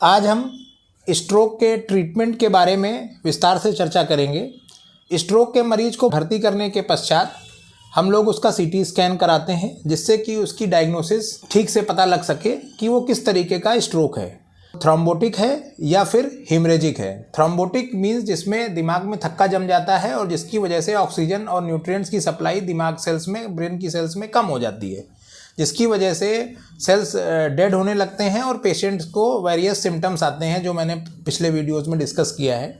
आज हम स्ट्रोक के ट्रीटमेंट के बारे में विस्तार से चर्चा करेंगे। स्ट्रोक के मरीज को भर्ती करने के पश्चात हम लोग उसका सीटी स्कैन कराते हैं, जिससे कि उसकी डायग्नोसिस ठीक से पता लग सके कि वो किस तरीके का स्ट्रोक है, थ्रोम्बोटिक है या फिर हिमरेजिक है। थ्रोम्बोटिक मीन्स जिसमें दिमाग में थक्का जम जाता है और जिसकी वजह से ऑक्सीजन और न्यूट्रिएंट्स की सप्लाई दिमाग सेल्स में, ब्रेन की सेल्स में कम हो जाती है, जिसकी वजह से सेल्स डेड होने लगते हैं और पेशेंट्स को वेरियस सिम्टम्स आते हैं, जो मैंने पिछले वीडियोज़ में डिस्कस किया है।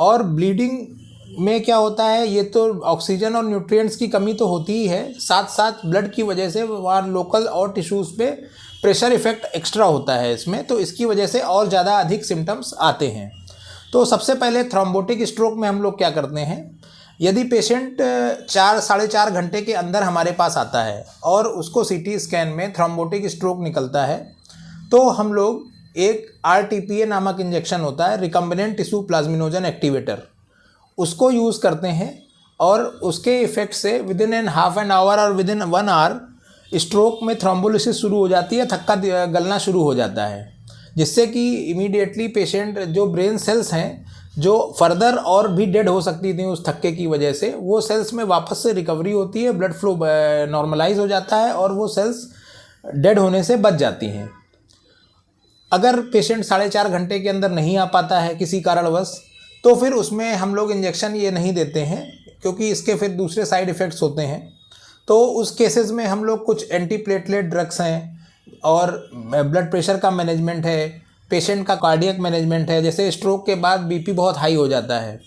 और ब्लीडिंग में क्या होता है, ये तो ऑक्सीजन और न्यूट्रिएंट्स की कमी तो होती ही है, साथ साथ ब्लड की वजह से वहाँ लोकल और टिश्यूज़ पे प्रेशर इफेक्ट एक्स्ट्रा होता है इसमें, तो इसकी वजह से और ज़्यादा अधिक सिम्टम्स आते हैं। तो सबसे पहले थ्रोम्बोटिक स्ट्रोक में हम लोग क्या करते हैं, यदि पेशेंट 4-4.5 घंटे के अंदर हमारे पास आता है और उसको सीटी स्कैन में थ्रोम्बोटिक स्ट्रोक निकलता है, तो हम लोग एक RTPA नामक इंजेक्शन होता है, रिकम्बिनेंट टिश्यू प्लाज्मिनोजन एक्टिवेटर, उसको यूज़ करते हैं और उसके इफ़ेक्ट से within an half an hour और विदिन 1 आवर स्ट्रोक में थ्रोम्बोलिसिस शुरू हो जाती है, थक्का गलना शुरू हो जाता है, जिससे कि इमीडिएटली पेशेंट जो ब्रेन सेल्स हैं जो फर्दर और भी डेड हो सकती थी उस थक्के की वजह से, वो सेल्स में वापस से रिकवरी होती है, ब्लड फ्लो नॉर्मलाइज हो जाता है और वो सेल्स डेड होने से बच जाती हैं। अगर पेशेंट 4.5 घंटे के अंदर नहीं आ पाता है किसी कारणवश, तो फिर उसमें हम लोग इंजेक्शन ये नहीं देते हैं, क्योंकि इसके फिर दूसरे साइड इफ़ेक्ट्स होते हैं। तो उस केसेस में हम लोग कुछ एंटी प्लेटलेट ड्रग्स हैं और ब्लड प्रेशर का मैनेजमेंट है, पेशेंट का कार्डियक मैनेजमेंट है। जैसे स्ट्रोक के बाद बीपी बहुत हाई हो जाता है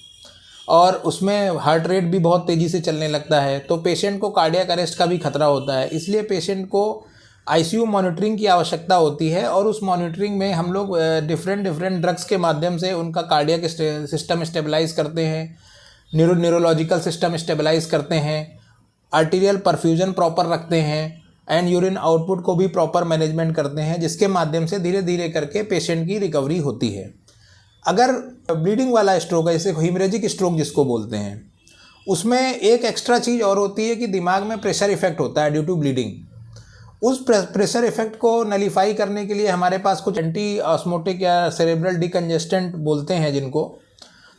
और उसमें हार्ट रेट भी बहुत तेज़ी से चलने लगता है, तो पेशेंट को कार्डियक अरेस्ट का भी खतरा होता है, इसलिए पेशेंट को ICU मॉनिटरिंग की आवश्यकता होती है। और उस मॉनिटरिंग में हम लोग डिफरेंट ड्रग्स के माध्यम से उनका कार्डियक सिस्टम स्टेबलाइज करते हैं, न्यूरोलॉजिकल सिस्टम स्टेबलाइज करते हैं, आर्टीरियल परफ्यूजन प्रॉपर रखते हैं एंड यूरिन आउटपुट को भी प्रॉपर मैनेजमेंट करते हैं, जिसके माध्यम से धीरे धीरे करके पेशेंट की रिकवरी होती है। अगर ब्लीडिंग वाला स्ट्रोक है, जैसे हिमरेजिक स्ट्रोक जिसको बोलते हैं, उसमें एक एक्स्ट्रा चीज़ और होती है कि दिमाग में प्रेशर इफेक्ट होता है ड्यू टू ब्लीडिंग। उस प्रेशर इफेक्ट को नलीफाई करने के लिए हमारे पास कुछ एंटी ऑस्मोटिक या सेरेब्रल डिकंजेस्टेंट बोलते हैं जिनको,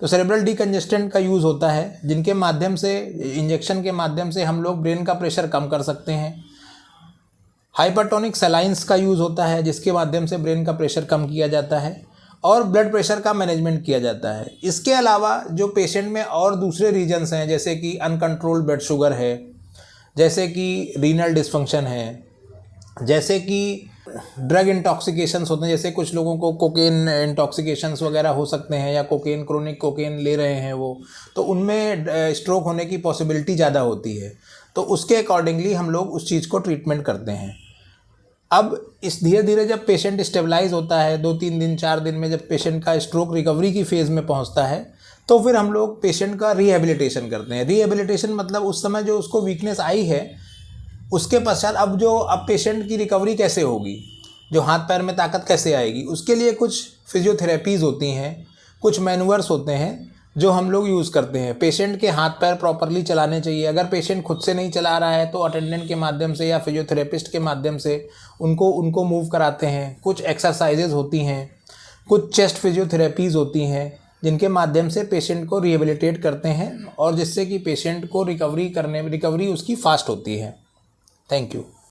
तो सेरेब्रल डिकंजेस्टेंट का यूज़ होता है, जिनके माध्यम से, इंजेक्शन के माध्यम से हम लोग ब्रेन का प्रेशर कम कर सकते हैं। हाइपरटोनिक सलाइंस का यूज़ होता है, जिसके माध्यम से ब्रेन का प्रेशर कम किया जाता है और ब्लड प्रेशर का मैनेजमेंट किया जाता है। इसके अलावा जो पेशेंट में और दूसरे रीजन्स हैं, जैसे कि अनकंट्रोल्ड ब्लड शुगर है, जैसे कि रीनल डिसफंक्शन है, जैसे कि ड्रग इंटॉक्सिकेशंस होते हैं, जैसे कुछ लोगों को कोकेन इंटॉक्सिकेशंस वगैरह हो सकते हैं, या कोकेन, क्रोनिक कोकेन ले रहे हैं वो, तो उनमें स्ट्रोक होने की पॉसिबिलिटी ज़्यादा होती है। तो उसके अकॉर्डिंगली हम लोग उस चीज़ को ट्रीटमेंट करते हैं। अब इस धीरे धीरे जब पेशेंट स्टेबलाइज होता है, 2-3 दिन 4 दिन में जब पेशेंट का स्ट्रोक रिकवरी की फेज़ में पहुंचता है, तो फिर हम लोग पेशेंट का रिहेबिलिटेशन करते हैं। रिहेबिलिटेशन मतलब उस समय जो उसको वीकनेस आई है, उसके पश्चात अब पेशेंट की रिकवरी कैसे होगी, जो हाथ पैर में ताकत कैसे आएगी, उसके लिए कुछ फिजियोथेरेपीज़ होती हैं, कुछ मैनुअर्स होते हैं जो हम लोग यूज़ करते हैं। पेशेंट के हाथ पैर प्रॉपरली चलाने चाहिए। अगर पेशेंट खुद से नहीं चला रहा है तो अटेंडेंट के माध्यम से या फिजियोथेरेपिस्ट के माध्यम से उनको मूव कराते हैं। कुछ एक्सरसाइजेज होती हैं, कुछ चेस्ट फिजियोथेरेपीज़ होती हैं, जिनके माध्यम से पेशेंट को रिहेबिलिटेट करते हैं और जिससे कि पेशेंट को रिकवरी उसकी फास्ट होती है। Thank you.